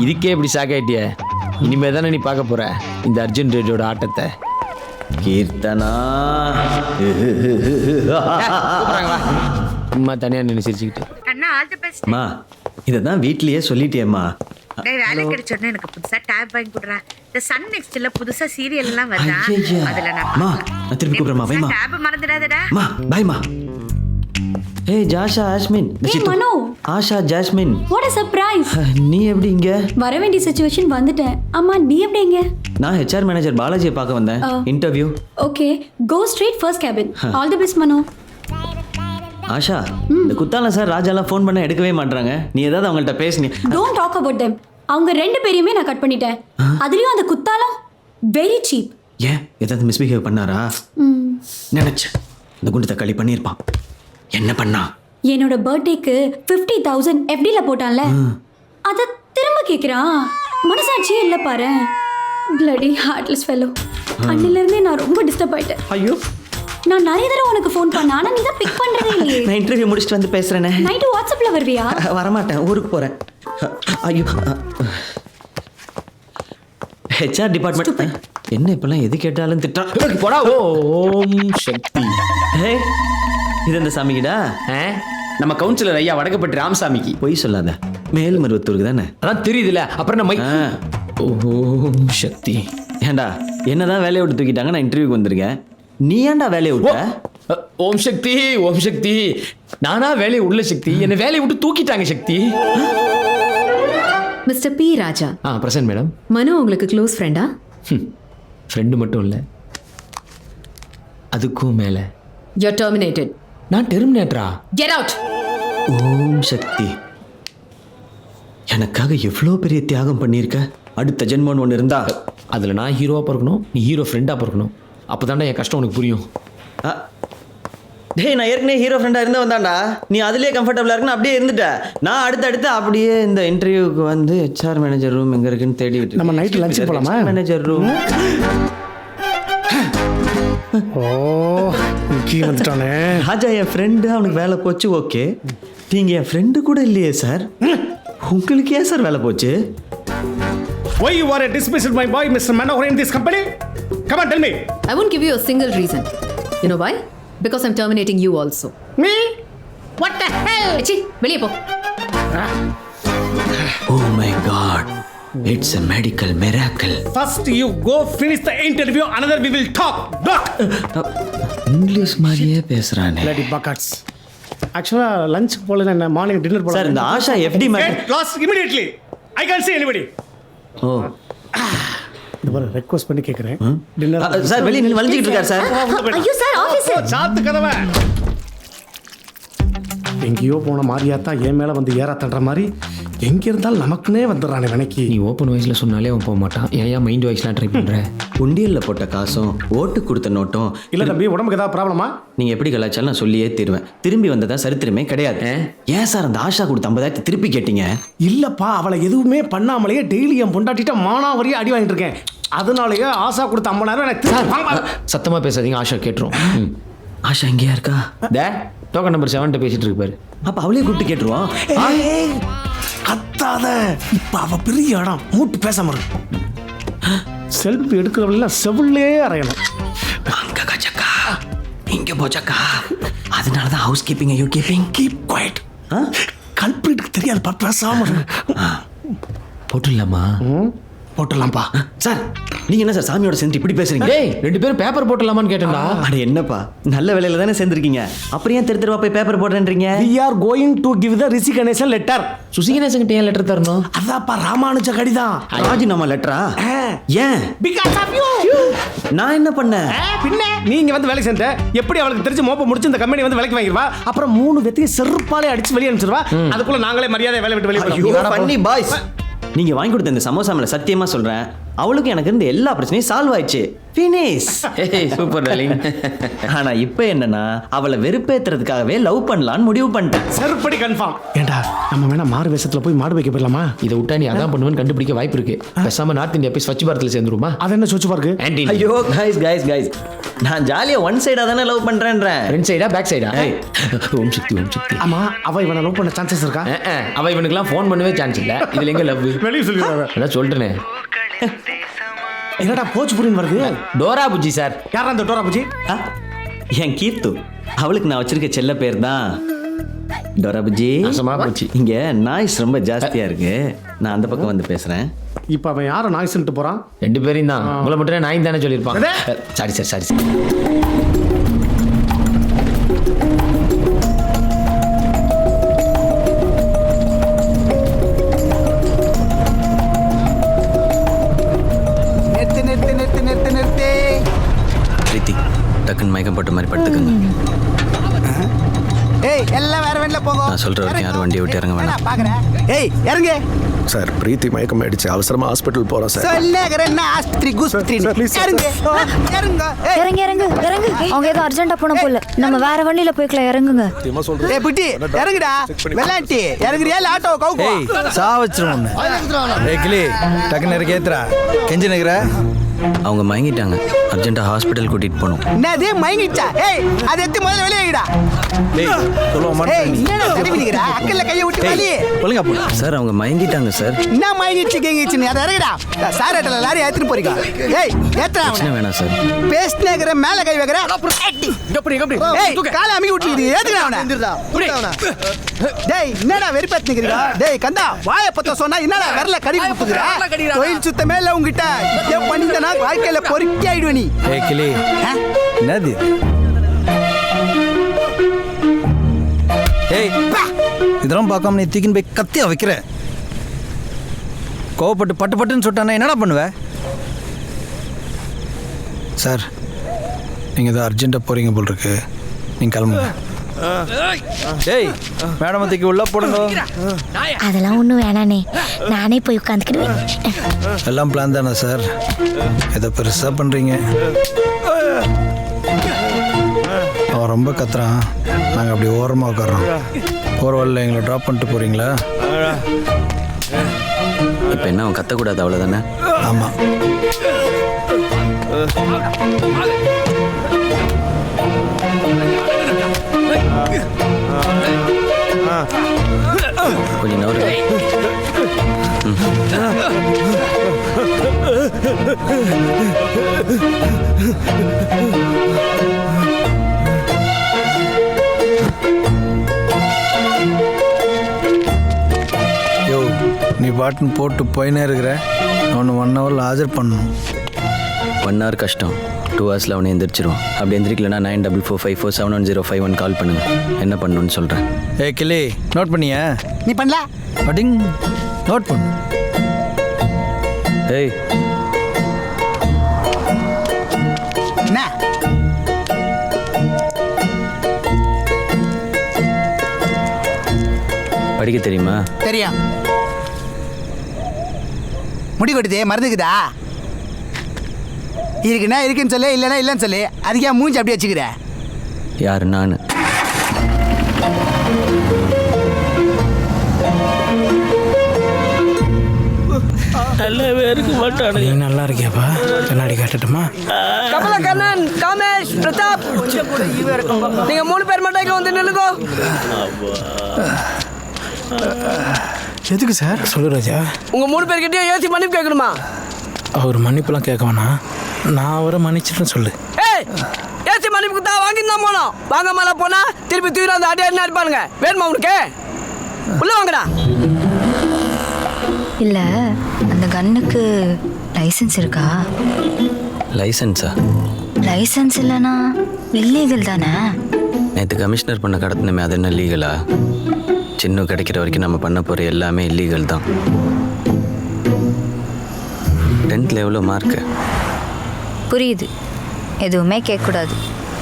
இதுக்கே இப்படி ஷாக்காயிட்டிய? இனிமே தானே நீ பார்க்க போற இந்த அர்ஜுன் ரெட்டியோட ஆட்டத்தை. கீர்த்தனா சும்மா தனியா நின்று சிரிச்சுக்கிட்டு. அண்ணா ஆல் தி பெஸ்ட். அம்மா இததான் வீட்லயே சொல்லிட்டேம்மா. டேய் வேலை கிடைச்சோன்னு எனக்கு புதுசா டேப் வாங்கி கொடுறா. இந்த சன் நெக்ஸ்ட்ல புதுசா சீரியல் எல்லாம் வருதா, அதுல அம்மா நான் திருப்பி கூப்பிடுறேம்மா. வைமா டேப் மறந்துடாதடா. அம்மா பைமா. ஏய் ஜாஷா ஆஸ்மின். ஏய் Mano. Asha Jasmine. What a surprise. நீ எப்படி இங்க? வர வேண்டிய சிச்சுவேஷன் வந்துட்டேன். அம்மா நீ எப்படி இங்க? நான் HR மேனேஜர் பாலாஜியை பார்க்க வந்தேன். Interview. Okay go straight first cabin. All the best Mano. Asha இந்த குத்தாலம் சார் ராஜாலாம் ஃபோன் பண்ண எடுக்கவே மாட்டாங்க. நீ ஏதாவது அவங்கள்ட்ட பேசுனீ? Don't talk about them. அவங்க 2 பேரையுமே நான் கட் பண்ணிட்டேன். அதுலயும் அந்த குத்தாலம் வெரி சீப். ஏன் ஏதாவது மிஸ்பிஹேவ் பண்ணாரா? நினைச்சேன் இந்த குண்டு தக்காளி பண்ணியிருப்பான். என்ன பண்ணா? என்னோட பர்த்டேக்கு 50,000 FDல போட்டான்ல அத திரும்ப கேக்குறான். மனசாட்சியே இல்ல பாரு. Bloody heartless fellow. அன்னில இருந்தே நான் ரொம்ப டிஸ்டர்ப் ஆயிட்டேன். ஐயோ, நான் நிறைய தடவை உனக்கு ஃபோன் பண்ண, ஆனா நீ தான் பிக் பண்றதே இல்லையே. நான் இன்டர்வியூ முடிச்சுட்டு வந்து பேசுறேனே. நைட்டு வாட்ஸ்அப்ல வருவியா? வரமாட்டேன், ஊருக்கு போறேன். ஐயோ, ஹெச்ஆர் டிபார்ட்மெண்ட் என்ன இப்பெல்லாம் எது கேட்டாலும் திட்டம். போடா. ஓம் சக்தி. ஏய், இது இந்த சாமிக்கிடா. நம்ம கவுன்சிலர் ஐயா வடக்கப்பட்டு ராமசாமிக்கு. பொய் சொல்லாத, மேல்மருவத்தூருக்கு தானே. அதான் தெரியுதுல, அப்புறம் நம்ம ஓம் சக்தி. ஏண்டா என்னதான் வேலையை விட்டு தூக்கிட்டாங்க, நான் இன்டர்வியூக்கு வந்திருக்கேன். நீ ஏன்டா வேலையை விட்ட? ஓம் சக்தி, ஓம் சக்தி. நானா வேலையை உள்ள சக்தி, என்ன வேலையை விட்டு தூக்கிட்டாங்க Shakti. Mister P Raja. Present madam. Manu உங்களுக்கு க்ளோஸ் ஃப்ரெண்டா? ஃப்ரெண்டு மட்டும் இல்லை, அதுக்கும் மேல. You're terminated. நான் டெர்மினேட்டரா? Get out. ஓம் சக்தி, எனக்காக எவ்வளோ பெரிய தியாகம் பண்ணியிருக்க. அடுத்த ஜென்மன் ஒன்று இருந்தா அதில் நான் ஹீரோவாக பிறக்கணும், நீ ஹீரோ ஃப்ரெண்டாக பிறக்கணும். அப்போ தாண்டா என் கஷ்டம் உனக்கு புரியும். டேய், நான் ஏற்கனவே ஹீரோ ஃப்ரெண்டாக இருந்தால் வந்தாண்டா. நீ அதுலேயே கம்ஃபர்டபுளாக இருக்குன்னு அப்படியே இருந்துட்ட. நான் அடுத்து அப்படியே இந்த இன்டர்வியூக்கு வந்து ஹெச்ஆர் மேனேஜர் ரூம் எங்கே இருக்குன்னு தேடி விட்டு நம்ம நைட்டு லஞ்சுக்கு போகலாமா? Manager room. ஓ, இங்கே வந்துட்டானே. ராஜா என் ஃப்ரெண்டு, அவனுக்கு வேலை போச்சு. ஓகே, நீங்கள் என் ஃப்ரெண்டு கூட இல்லையே சார். உங்களுக்கு ஏன் சார் வேலை போச்சு? Why you are dismissed my boy Mr. Manohar in this company? Come on, tell me. I won't give you a single reason. You know why? Because I'm terminating you also. Me? What the hell? Echi, வெளியே போ. Oh my God, it's a medical miracle. First you go finish the interview, another we will talk. Block. English மாதிரியே பேசுகிறானே. Bloody buckets. Actually, lunch போல என்ன மார்னிங் டின்னர் போல. சார், இந்த Asha FD matter. Get lost immediately. I can't see anybody. ஓ இந்த பாரு, ரெக்வெஸ்ட் பண்ணி கேக்குறேன். டின்னர் சார், வெளியே நின்று வளைஞ்சிக்கிட்டு இருக்கார் சார். ஐயோ சார், ஆபீசர். சாத்து கதவை. எங்கேயோ போன மாதிரியாத்தான் என் மேல வந்து ஏறா தண்ற மாதிரி எங்க இருந்தாலும் நமக்குன்னே வந்துடுறானே வினைக்கு. நீ ஓப்பன் வாய்ஸில் சொன்னாலே அவன் போக மாட்டான். ஏன் மைண்ட் வாய்ஸ்லாம் ட்ரை பண்ணுற? உண்டியலில் போட்ட காசும் ஓட்டு கொடுத்த நோட்டும். இல்ல தம்பி, உடம்புக்கு ஏதாவது ப்ராப்ளமா? நீங்கள் எப்படி கலாச்சாரம் நான் சொல்லியே தருவேன். திரும்பி வந்ததா சரித்திரமே கிடையாது. ஏன் சார் அந்த ஆஷா கொடுத்த 50,000 திருப்பி கேட்டீங்க? இல்லப்பா, அவளை எதுவுமே பண்ணாமலேயே டெய்லி என் பொண்டாட்டிட்ட மானாவரியா அடி வாங்கிட்டு இருக்கேன். அதனாலயே ஆசா கொடுத்த 50,000 எனக்கு சத்தமாக பேசாதீங்க, ஆஷா கேட்டுரும். ஆஷா எங்கேயா இருக்கா? டோக்கன் நம்பர் 7 பேசிட்டு இருக்கு பாரு. அப்போ அவளே கூப்பிட்டு கேட்டுருவோம். கத்தாத, இப்ப அவ பெரிய இடம், மூட்டு பேசாம இருக்கு. செல்ஃபி எடுக்கிறவெல்லாம் செவிலே அறையணும். அங்க கச்சக்கா, இங்க போச்சக்கா. அதனால தான் house keeping you keeping. Keep quiet. கல்பிரிட்டுக்கு தெரியாதுப்பா, பேசாம இருக்கு. போட்டுடலாமா? போட்டுடலாம்ப்பா. சார், நீங்க என்ன சார் சாமியோட சேர்ந்து இப்படி பேசுறீங்க? டேய், 2 பேரும் பேப்பர் போட்டுடலாமான்னு கேட்டேன்டா. அட என்னப்பா, நல்ல வேலையில தானே சேர்ந்துருக்கீங்க. அப்புறம் ஏன் தெரு தெருவா போய் paper போடுறேன்றீங்க? We are going to give the resignation letter. Susiganesan கிட்ட ஏன் லெட்டர் தரணும்? அதாப்பா ராமானுஜ கடிதம். ராஜினாமா லெட்டரா? ஏன்? Because of you. நான் என்ன பண்ணேன்? பின்ன நீங்க வந்து வேலை செஞ்ச எப்படி அவளுக்கு தெரிஞ்சு மோப்ப முடிச்சு இந்த கம்பெனி வந்து வேலைக்கு வாங்கிடுவா. அப்புறம் 3 வெத்தையும் செருப்பாலே அடிச்சு வெளியே அனுப்பிச்சிருவா. அதுக்குள்ள நாங்களே மரியாதை வேலை விட்டு வெளியே போயிடுவோம். பண்ணி பாய்ஸ், நீங்க வாங்கி கொடுத்த இந்த சமோசா மேல சத்தியமா சொல்றேன், அவளுக்கு எனக்கு இருந்த எல்லா பிரச்சனையும் சால்வ் ஆயிடுச்சு. ஃபினிஷ். Super darling. ஆனா இப்போ என்னன்னா, அவளை வெறுப்பேத்துறதுக்காகவே லவ் பண்ணலான்னு முடிவு பண்ணிட்டேன். செருப்படி கன்ஃபார்ம். ஏண்டா, நம்ம வேணா மாறு வேஷத்துல போய் மாடு வைக்க போயிடலாமா? இதை விட்டா நீ அதான் பண்ணுவேன்னு கண்டுபிடிக்க வாய்ப்பு இருக்கு. பேசாம நார்த் இந்தியா போய் ஸ்வச் பாரத்ல சேர்ந்துருமா? அது என்ன சொச்சு பாருக்கு? ஐயோ கைஸ், நான் ஜாலியா ஒன் சைடா தானே லவ் பண்றேன்றேன். ஃப்ரண்ட் சைடா பேக் சைடா? ஓம் சக்தி, ஓம் சக்தி. ஆமா, அவ இவனை லவ் பண்ண சான்சஸ் இருக்கா? அவ இவனுக்குலாம் ஃபோன் பண்ணவே சான்ஸ் இல்ல. இதுல எங்க லவ்? வெளிய சொல்லிடுவாங்க. அதான் சொல்றேனே. என்னடா போச்சு புரியும் வருது? Dora Bujji sir. யாரா அந்த டோரா புஜ்ஜி? என் கீர்த்து, அவளுக்கு நான் வச்சிருக்க செல்ல பேர் தான் டோரா புஜ்ஜி. நாசமா போச்சு. இங்க நாய்ஸ் ரொம்ப ஜாஸ்தியா இருக்கு, நான் அந்த பக்கம் வந்து பேசுறேன். இப்ப அவன் யார நாய்ஸ்ன்ட்டு போறான்? 2 பேரையும் தான். உங்களை மட்டும் நாய் தானே சொல்லியிருப்பாங்க. Sorry sir, sorry sir. Preethi, டக்குன்னு மயக்கம் போட்ட மாதிரி படுத்துக்கங்க. ஏய், எல்லாம் வேற வண்டில போங்க. நான் சொல்ற வரைக்கும் யாரும் வண்டியை விட்டு இறங்க வேணாம். பாக்குறேன். ஏய், இறங்கு. சார், பிரீத்தி மயக்கம் ஆயிடுச்சு, அவசரமா ஹாஸ்பிட்டல் போறோம் சார். சொல்லுகிறேன், ஆஸ்பத்திரி குஸ்திரி. இறங்கு. இறங்கு. இறங்கு இறங்கு இறங்கு. அவங்க ஏதோ அர்ஜென்ட்டா போன போல நம்ம வேற வண்டியில போய்க்கலாம் இறங்குங்க ஏய் புட்டி இறங்குடா வெள்ளாட்டி இறங்குறியா இல்ல ஆட்டோ கவுக்கு சா வச்சிரும் ஏய் கிளி டக்குன்னு இறக்கி ஏத்துறா கெஞ்சி நிக்கிற அவங்க மயங்கிட்டாங்க அர்ஜென்ட்டாக ஹாஸ்பிட்டல் கூட்டிகிட்டு போகணும். என்னது மயங்கிச்சா? ஏய் அதை எடுத்து முதல்ல வெளியே வைடா. ஏய் என்னடா தடவி நிக்கிறா? அக்கல்ல கையை விட்டு வலி. ஒழுங்கா போடு. சார் அவங்க மயங்கிட்டாங்க சார். என்ன மயங்கிச்சின்னு அதை இறங்குடா. சார் ஏட்டல லாரி ஏத்துட்டு போறீங்க. ஏய் ஏத்துறா அவனை. வேணாம் சார். பேஸ்ட் நேக்கற மேல கை வைக்கற. ஏய் கால அமி விட்டுடி ஏத்துறா அவனை. டேய் என்னடா வெறிப்பத் நிக்கிறீங்க? டேய் கந்தா வாயை பத்த சொன்னா என்னடா விரல கடி குத்துறா? கோயில் சுத்தமே இல்ல உன்கிட்ட. இதே பண்ணிட்டனா வாழ்க்கையில பொறுக்கி ஆயிடுவ நீ. ஏய் கிளி என்னது? ஏய் இதெல்லாம் பார்க்காம நீ தூக்கின்னு போய் கத்தியா வைக்கிற. கோவப்பட்டு பட்டு பட்டுன்னு சொல்லிட்டானே என்னடா பண்ணுவ? சார் நீங்கள் தான் அர்ஜென்ட்டாக போகிறீங்க போல் இருக்கு, நீங்கள் கிளம்புங்க. ஏய் மேடம் தூக்கி உள்ள போடுங்க. அதெல்லாம் ஒன்றும் வேணானே, நானே போய் உட்காந்துக்கிடுவேன். எல்லாம் பிளான் தானே சார்? ஏதோ பெருசாக பண்ணுறீங்க. அவன் ரொம்ப கத்துறான், நாங்கள் அப்படி ஓரமாக உட்காரோம். போகிற வழியில் எங்களை ட்ராப் பண்ணிட்டு போகிறீங்களா? இப்போ என்ன அவன் கத்தக்கூடாது அவ்வளோதானே? ஆமாம். கொஞ்சம் நவரு. யோ நீ பாட்டுன்னு போட்டு போயினே இருக்கிற. அவனை 1 ஹவரில் ஆஜர் பண்ணணும். 1 ஹவர் கஷ்டம், 2 ஹவர்ஸில் அவனை எந்திரிச்சிருவான். அப்படி எந்திரிக்கலன்னா 9445471051 கால் பண்ணுங்க. என்ன பண்ணணும்னு சொல்கிறேன். ஏய் கிளி நோட் பண்ணியா? நீ பண்ணல அடிங் நோட் பண்ணு. ஏய் என்ன படிக்க தெரியுமா? தெரியும். முடி கொட்டுதே மறந்துக்குதா? இருக்குன்னா இருக்குன்னு சொல்லு, இல்லைன்னா இல்லைன்னு சொல்லு. அதுக்கே மூஞ்சி அப்படியே வச்சுக்கிற. யார்? நான். நல்லாவே இருக்க மாட்டானு. நீ நல்லா இருக்கியாப்பா? கண்ணாடி காட்டட்டுமா? கமலா கண்ணன், காமேஷ், பிரதாப், நீங்க 3 பேர் மட்டும் இங்க வந்து நில்லுங்க. எதுக்கு சார்? சொல்லு ராஜா. உங்க 3 பேர்கிட்டயும் ஏசி மன்னிப்பு கேட்கணுமா? அவர் மன்னிப்புலாம் கேட்க வேணாம், நான் அவரை மன்னிச்சிட்டேன்னு சொல்லு. ஏய் ஏசி மன்னிப்புக்கு தான் வாங்கி தான் போனோம். வாங்க மேல போனா திருப்பி தூர அந்த அடி அடி அடிப்பானுங்க. வேணுமா உனக்கு? உள்ள வாங்கடா. இல்ல அந்த கன்னுக்கு லைசென்ஸ் இருக்கா? லைசன்ஸா? லைசென்ஸ் இல்லைன்னா இல்லீகல் தானே? நேற்று கமிஷனர் பண்ண கடத்தினமே, அது என்ன லீகலா? சின்ன கிடைக்கிற வரைக்கும் நம்ம பண்ண போகிற எல்லாமே இல்லீகல் தான். 10th எவ்வளோ மார்க்கு? புரியுது, எதுவுமே கேட்கக்கூடாது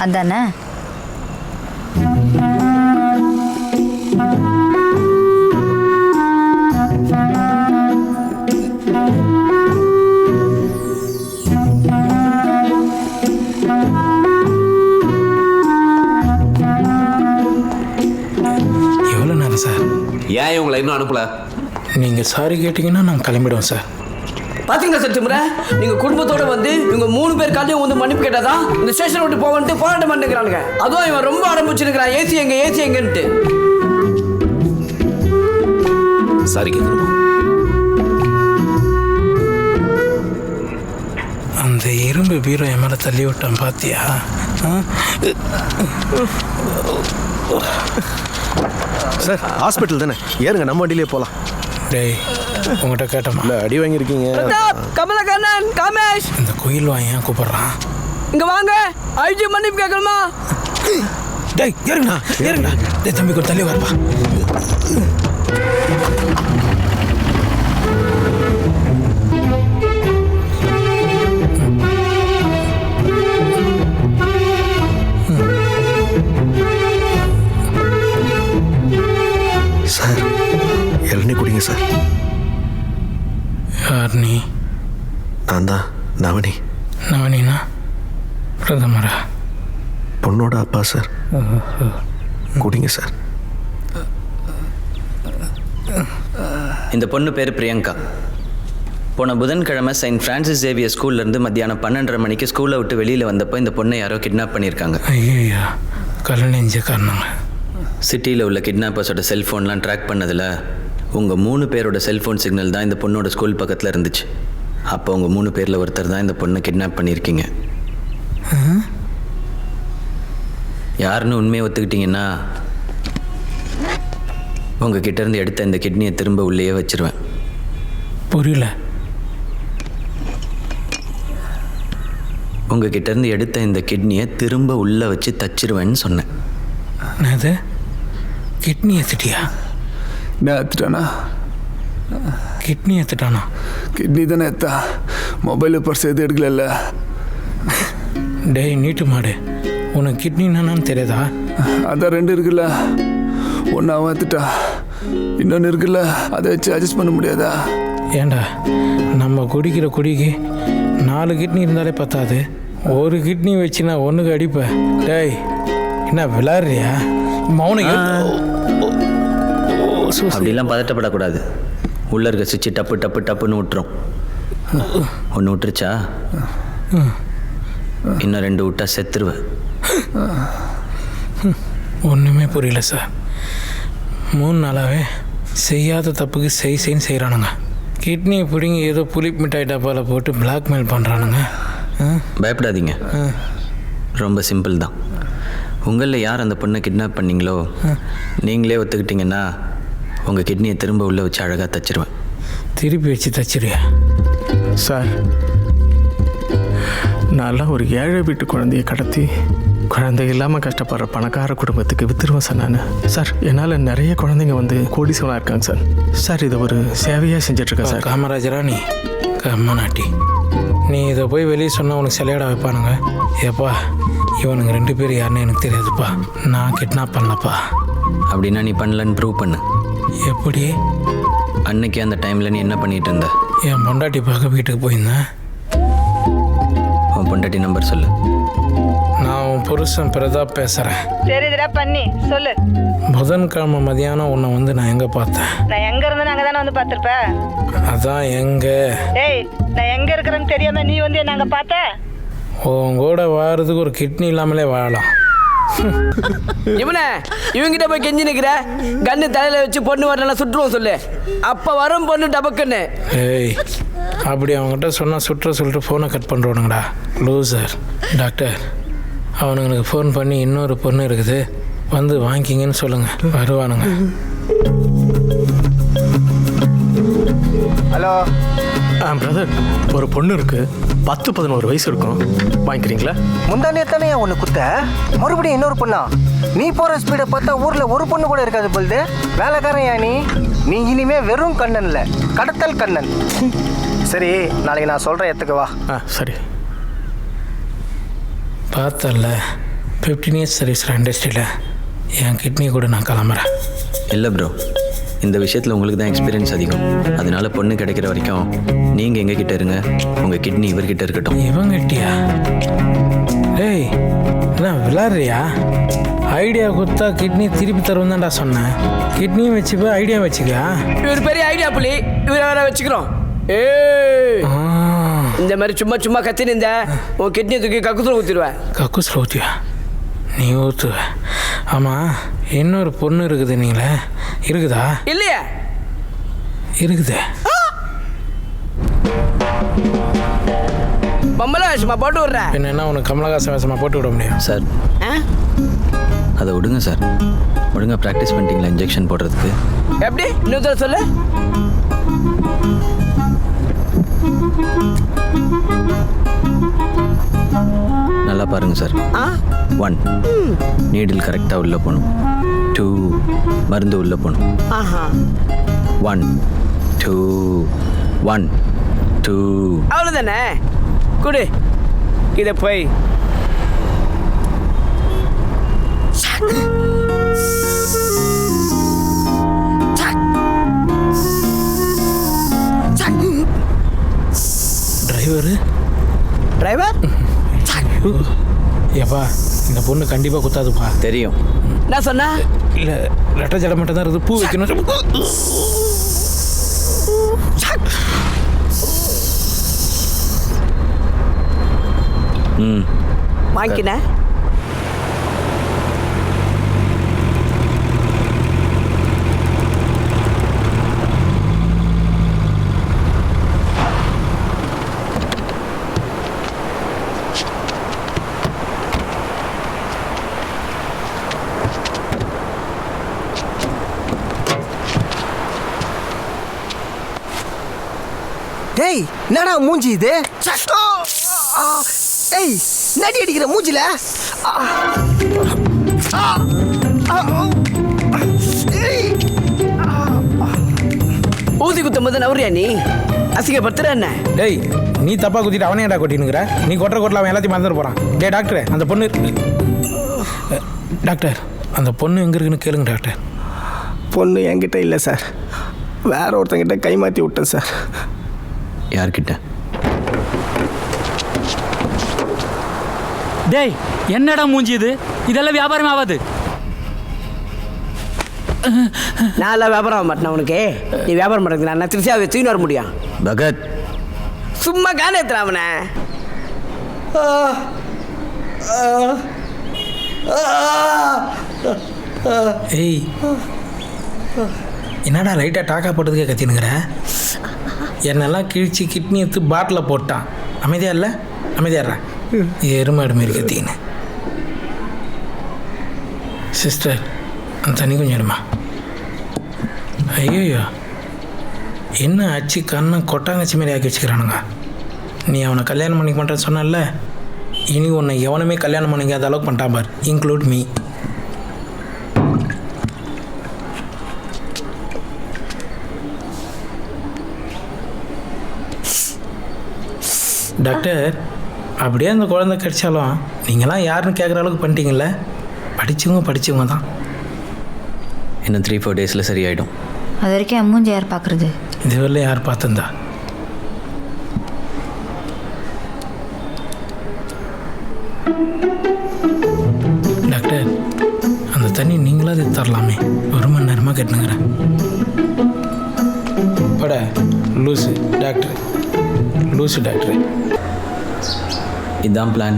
அதானே? எவ்வளோ நேரம் சார்? ஏன் இவங்களை இன்னும் அனுப்பல? நீங்கள் சாரி கேட்டிங்கன்னா நாங்கள் கிளம்பிடுவோம் சார். பாத்தீங்களா சத்தியமுறை, நீங்க குடும்பத்தோட வந்து இவங்க 3 பேர் காலையும் வந்து மன்னிப்பு கேட்டாதான் இந்த ஸ்டேஷன் விட்டு போவன்ட்டு போராட்டம் பண்ணிக்கிறானுங்க. அதுவும் இவன் ரொம்ப ஆரம்பிச்சிருக்கிறான், ஏசி எங்கன்ட்டு. சாரி கேட்கணுமா? அந்த இரும்பு பீரோ என் மேலே தள்ளி விட்டான் பாத்தியா? சார் ஹாஸ்பிட்டல் தானே, ஏறுங்க நம்ம வண்டியிலே போகலாம். டேய் உங்கள்கிட்ட கேட்டோமா? இல்லை அடி வாங்கியிருக்கீங்க. பிரதாப், கமலா கண்ணன், காமேஷ், இந்த குயில் வாங்க கூப்பிடுறான். இங்க வாங்க. ஐஜி மன்னிப்பு கேட்கணுமா? டேய் ஏறுங்கண்ணா ஏறுங்கண்ணா. டேய் தம்பி கொஞ்சம் தள்ளி வரப்பா. சார் இளநீ குடிங்க சார். யார் நீ? நான் தான் நவனி. நவனினா பிரதமரா? பொண்ணோட அப்பா சார். குடிங்க சார். இந்த பொண்ணு பேர் பிரியங்கா. போன புதன்கிழமை செயின்ட் ஃப்ரான்சிஸ் சேவியர் ஸ்கூல்லேருந்து மத்தியானம் 12:30 மணிக்கு ஸ்கூலை விட்டு வெளியில் வந்தப்போ இந்த பொண்ணை யாரோ கிட்னாப் பண்ணியிருக்காங்க. ஐயா கல்யாணம் காரணங்க. சிட்டியில் உள்ள கிட்னாப்பர்ஸோட செல்ஃபோன்லாம் ட்ராக் பண்ணதில் உங்கள் 3 பேரோட செல்ஃபோன் சிக்னல் தான் இந்த பொண்ணோட ஸ்கூல் பக்கத்தில் இருந்துச்சு. அப்போ உங்கள் 3 பேரில் ஒருத்தர் தான் இந்த பொண்ணை கிட்னாப் பண்ணியிருக்கீங்க. யாருன்னு உண்மையை ஒத்துக்கிட்டீங்கன்னா உங்கள் கிட்டேருந்து எடுத்த இந்த கிட்னியை திரும்ப உள்ளேயே வச்சிருவேன். புரியல. உங்கள் கிட்டேருந்து எடுத்த இந்த கிட்னியை திரும்ப உள்ளே வச்சு தச்சிருவேன்னு சொன்னேன். அது கிட்னி ஏற்றுட்டியா? நான் ஏற்றுட்டானா? கிட்னி ஏற்றுட்டானா? கிட்னி தானே ஏற்றா. மொபைல் பர்ஸ் எதுவும் எடுக்கல. டேய் நீட்டு மாடு, உனக்கு கிட்னி என்னன்னு தெரியாதா? அதான் 2 இருக்குல்ல. ஒன்று அவன் ஏற்றுட்டா, இன்னொன்று இருக்குல்ல, அதை வச்சு அட்ஜஸ்ட் பண்ண முடியாதா? ஏண்டா நம்ம குடிக்கிற குடிக்கு 4 கிட்னி இருந்தாலே பத்தாது. ஒரு கிட்னி வச்சு நான் ஒன்றுக்கு அடிப்பேன். டேய் என்ன விளாட்றியா? மௌனம். அப்படிலாம் பதட்டப்படக்கூடாது. உள்ளே இருக்க சுவிட்சு டப்பு டப்பு டப்புன்னு விட்டுரும். ஒன்று விட்டுருச்சா இன்னும் 2 விட்டா செத்துருவேன். ஒன்றுமே புரியல சார். 3 நாளாகவே செய்யாத தப்புக்கு செய்ன்னு செய்கிறானுங்க. கிட்னியை பிடிங்கி ஏதோ புளிப்பு மிட்டாய் டப்பாவில் போட்டு பிளாக்மெயில் பண்ணுறானுங்க. பயப்படாதீங்க, ரொம்ப சிம்பிள் தான். உங்களில் யார் அந்த பொண்ணை கிட்னாப் பண்ணீங்களோ நீங்களே ஒத்துக்கிட்டீங்கன்னா உங்கள் கிட்னியை திரும்ப உள்ளே வச்சு அழகாக தச்சிருவேன். திருப்பி வச்சு தச்சிருவியா? சார், நான்லாம் ஒரு ஏழை வீட்டு குழந்தைய கடத்தி குழந்தை இல்லாமல் கஷ்டப்படுற பணக்கார குடும்பத்துக்கு வித்துருவேன் சார் நான். சார், என்னால் நிறைய குழந்தைங்க வந்து கோடீஸ்வரனாக இருக்காங்க சார். சார், இதை ஒரு சேவையாக செஞ்சிட்ருக்கேன் சார். காமராஜரா நீ கம்மநாட்டி, நீ இதை போய் வெளியே சொன்னால் உனக்கு சிலையாட வைப்பானுங்க. ஏப்பா இவனுங்க 2 பேர் யாருன்னு எனக்கு தெரியாதுப்பா. நான் கிட்னாப் பண்ணலப்பா. அப்படின்னா நீ பண்ணலன்னு ப்ரூவ் பண்ணு. எப்படி? அன்னைக்கு அந்த டைமில் நீ என்ன பண்ணிகிட்டு இருந்த? என் பொண்டாட்டி பார்க்க வீட்டுக்கு போயிருந்தேன். உன் பொண்டாட்டி நம்பர் சொல்லு. நான் உன் புருஷன் பிரதாப் பேசுகிறேன். சரிதுடா பண்ணி சொல்லு. புதன்கிழமை மதியானம் உன்னை வந்து நான் எங்கே பார்த்தேன்? நான் எங்க இருந்தேன்னு அங்கே தானே வந்து பார்த்துருப்பேன். அதான் எங்கே? ஏய், நான் எங்கே இருக்கிறேன்னு தெரியாம நீ வந்து என்ன அங்கே பார்த்த? உன் கூட வாரதுக்கு ஒரு கிட்னி இல்லாமலே வாழலாம். இவனே இவங்கிட்ட போய் கெஞ்சி நிற்கிற. கண்ணு தலையில் வச்சு பொண்ணு வரலாம் சுற்றுவோம் சொல்லு. அப்போ வரும் பொண்ணு டபக்குன்னு. ஏய், அப்படி அவங்ககிட்ட சொன்னால் சொல்லிட்டு ஃபோனை கட் பண்ணுறோனுங்கடா லூசர். டாக்டர், அவனுங்களுக்கு ஃபோன் பண்ணி இன்னொரு பொண்ணு இருக்குது வந்து வாங்கிக்கிங்கன்னு சொல்லுங்கள், வருவானுங்க. ஹலோ பிரதர், ஒரு பொண்ணு இருக்கு, 10-11 வயசு இருக்கும், வாங்கிக்கிறீங்களா? முந்தானே தானே ஒன்று குத்த, மறுபடியும் இன்னொரு பொண்ணா? நீ போகிற ஸ்பீடை பார்த்தா ஊரில் ஒரு பொண்ணு கூட இருக்காது போல்து. வேலைக்காரன் யா நீ இனிமே வெறும் கண்ணன் இல்லை, கடத்தல் கண்ணன். சரி, நாளைக்கு நான் சொல்கிறேன், எத்துக்கு வா. சரி. பார்த்தல 15 இயர்ஸ் சர்வீஸ் இண்டஸ்ட்ரியில் என் கிட்னி கூட நான் கிளம்புறேன். இல்லை ப்ரோ, இந்த விஷயத்தில் உங்களுக்கு தான் எக்ஸ்பீரியன்ஸ் அதிகம். அதனால பொண்ணு கிடைக்கிற வரைக்கும் நீங்கள் எங்ககிட்ட இருங்க, உங்கள் கிட்னி இவர்கிட்ட இருக்கட்டும். இவங்கிட்டியா? டேய் என்ன விளாட்றியா? ஐடியா கொடுத்தா கிட்னி திருப்பி தருவோம் தான்டா சொன்னேன். கிட்னியும் வச்சுப்போ ஐடியா வச்சுக்கா. இவர் பெரிய ஐடியா புள்ளி, இவரை வேற வச்சுக்கிறோம். இந்த மாதிரி சும்மா கத்தின்னு இந்த உன் கிட்னியை தூக்கி கக்குசில் ஊற்றிடுவேன். கக்குசில் ஊற்றியா? நீ ஊற்றுவ. ஆமாம், இன்னொரு பொண்ணு இருக்குது நீங்களே, இருக்குதா? இல்லையா? இருக்குது. பொம்பளை வேஷமா போட்டு விட்றேன். என்ன உனக்கு கமலஹாசன் வேஷமா போட்டு விட முடியும்? சார் அதை விடுங்க சார். ஒழுங்காக ப்ராக்டிஸ் பண்ணிட்டீங்களா இன்ஜெக்ஷன் போடுறதுக்கு? எப்படி இன்னொரு சொல்லு. நல்லா பாருங்க சார். 1 நீடில் கரெக்டாக உள்ளே போகணும். 2 மருந்து உள்ளே போகணும். 1 2 1 2 அவ்வளோதானே. குடு இதை போய். டிரைவர் ஏப்பா இந்த பொண்ணு கண்டிப்பாக குத்தாதுப்பா. தெரியும். என்ன சொன்ன? இல்லை ரெட்டை ஜடை மட்டும் தான் இருக்குது, பூ வைக்கணும். வாங்கிக்கினேன். டேய் என்னடா மூஞ்சி இது? ஏய் நடி அடிக்கிற மூஞ்சில. ஊசி குத்தும் போது நவரியா நீ? அசிங்கப்படுத்துற என்ன? டேய் நீ தப்பா குத்திட்டு அவனே ஏன்டா கொட்டினுங்கிற? நீ கொட்டுற கொட்டில் அவன் எல்லாத்தையும் மறந்துட்டு போகிறான். டே டாக்டர், அந்த பொண்ணு டாக்டர் அந்த பொண்ணு எங்கே இருக்குன்னு கேளுங்க டாக்டர். பொண்ணு என்கிட்ட இல்லை சார், வேற ஒருத்தங்கிட்ட கை மாற்றி விட்டேன் சார். யார்கிட்ட? டேய் என்னடா மூஞ்சி இது? இதெல்லாம் வியாபாரம் ஆகாது. நான் எல்லாம் வியாபாரம் ஆக மாட்டேன் உனக்கு. நீ வியாபாரம் பண்ணுறது நான் திருச்சியாவை தூக்கின்னு வர முடியும். பகத் சும்மா காண ஏற்றுறேன் அவனை. ஏய் என்னடா லைட்டாக டாக்கா போட்டதுக்கே கத்தினுங்கிற? என்னெல்லாம் கிழிச்சு கிட்னி எடுத்து பாட்டில் போட்டான். அமைதியா இல்லை? அமைதியாடுறா. எருமாடு மாரி கத்தின்னு. சிஸ்டர் அந்த தண்ணி கொஞ்சம் எடுமா. ஐயோ என்ன ஆச்சு? கண்ணை கொட்டாங்கச்சி மாரி ஆக்கி வச்சுக்கிறானுங்க. நீ அவனை கல்யாணம் பண்ணிக்க மாட்டேன்னு சொன்னல, இனி உன்னை எவனுமே கல்யாணம் பண்ணிக்காத அளவுக்கு பண்ணிட்டான் பார், இன்க்ளூட் மீ. டாக்டர் அப்படியே அந்த குழந்தை கிடைச்சாலும் நீங்களாம் யாருன்னு கேட்குற அளவுக்கு பண்ணிட்டீங்கல்ல. படித்தவங்க தான். இன்னும் 3-4 டேஸில் சரியாயிடும். அது வரைக்கும் அம்மூஞ்சி யார் பார்க்குறது? இதுவரையில் யார் பார்த்துந்தா? டாக்டர் அந்த தண்ணி நீங்களாவது தரலாமே, 1 மணி நேரமாக கேட்டுனுங்கிறேன். பட லூசு டாக்டர், லூசு டாக்டர். இதான் பிளான்,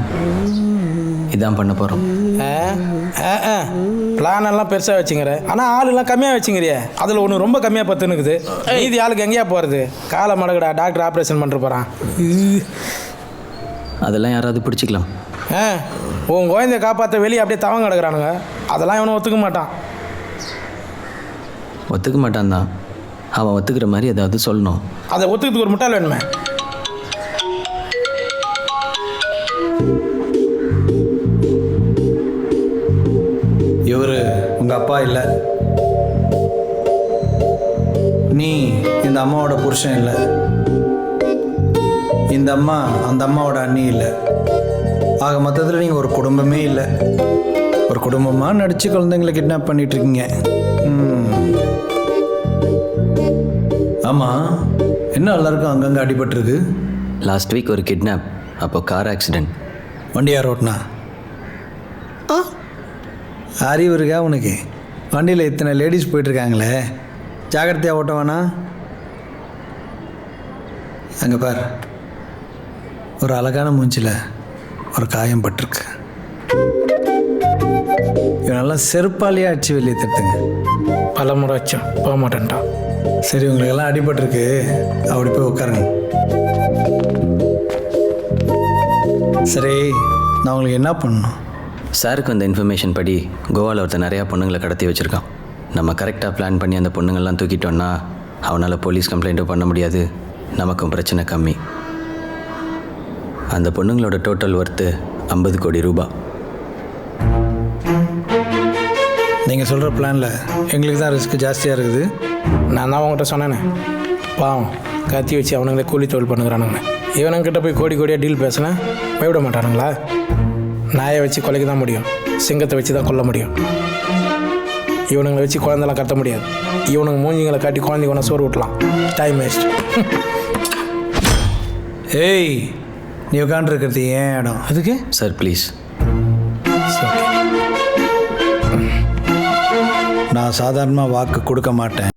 இதான் பண்ண போகிறோம். பிளான் எல்லாம் பெருசாக வச்சுங்கிற, ஆனால் ஆளுலாம் கம்மியாக வச்சுங்கிறிய. அதில் ஒன்று ரொம்ப கம்மியாக பத்துனுக்குது. மீதி ஆளுக்கு எங்கேயா போகிறது? காலை மடகுடா, டாக்டர் ஆப்ரேஷன் பண்ணுற போகிறான். அதெல்லாம் யாராவது பிடிச்சிக்கலாம். உன் குழந்தைய காப்பாற்ற வெளியே அப்படியே தவங்க கிடக்குறானுங்க. அதெல்லாம் இவனும் ஒத்துக்க மாட்டான். ஒத்துக்க மாட்டான் தான், அவன் ஒத்துக்கிற மாதிரி ஏதாவது சொல்லணும். அதை ஒத்துக்கிறதுக்கு ஒரு முட்டாள் வேணுமே. இவர் உங்கள் அப்பா இல்லை, நீ இந்த அம்மாவோட புருஷன் இல்லை, இந்த அம்மா அந்த அம்மாவோட அண்ணி இல்லை. ஆக மொத்தத்தில் நீங்கள் ஒரு குடும்பமே இல்லை. ஒரு குடும்பமாக நடித்து குழந்தைங்களை கிட்னாப் பண்ணிகிட்ருக்கீங்க. ஆமாம், என்ன எல்லாருக்கும் அங்கங்கே அடிபட்டிருக்கு? லாஸ்ட் வீக் ஒரு கிட்னாப், அப்போ கார் ஆக்சிடெண்ட். வண்டி யார் ஓட்டினா? அறிவு இருக்கா உனக்கு? வண்டியில் இத்தனை லேடிஸ் போயிட்டுருக்காங்களே, ஜாக்கிரதையாக ஓட்ட வேணா? அங்கே பார், ஒரு அழகான மூஞ்சில் ஒரு காயம் பட்டிருக்கு. இவனெல்லாம் செருப்பாலேயே அடிச்சு வெளியே தட்டுங்க. பல முறை வச்சோம், போக மாட்டேன்ட்டான். சரி, உங்களுக்கெல்லாம் அடிபட்டிருக்கு, அப்படி போய் உட்காருங்க. சரி, நான் உங்களுக்கு என்ன பண்ணணும்? சாருக்கு அந்த இன்ஃபர்மேஷன் படி கோவாவில் ஒருத்தர் நிறையா பொண்ணுங்களை கடத்தி வச்சுருக்கான். நம்ம கரெக்டாக பிளான் பண்ணி அந்த பொண்ணுங்கள்லாம் தூக்கிட்டோன்னா அவனால் போலீஸ் கம்ப்ளைண்ட்டும் பண்ண முடியாது, நமக்கும் பிரச்சனை கம்மி. அந்த பொண்ணுங்களோட டோட்டல் ஒர்த்து 50 கோடி ரூபாய். நீங்கள் சொல்கிற பிளானில் எங்களுக்கு தான் ரிஸ்க் ஜாஸ்தியாக இருக்குது. நான் தான் உங்கள்கிட்ட சொன்னேனே, பாவம் கத்தி வச்சு அவனுங்களே கூலி தொழில் பண்ணுறானுங்க. இவனுங்கிட்ட போய் கோடி கோடியாக டீல் பேசினா பயவிட மாட்டானுங்களா? நாயை வச்சு கொலைக்க தான் முடியும், சிங்கத்தை வச்சு தான் கொல்ல முடியும். இவனுங்களை வச்சு குழந்தெல்லாம் கட்ட முடியாது. இவனுங்க மூஞ்சிங்களை காட்டி குழந்தைக்கு ஒன்று சோறு விட்டலாம். Time waste. ஏய், நீ உட்காண்டிருக்கிறது ஏன் இடம்? அதுக்கு சார் ப்ளீஸ். நான் சாதாரணமாக வாக்கு கொடுக்க மாட்டேன்.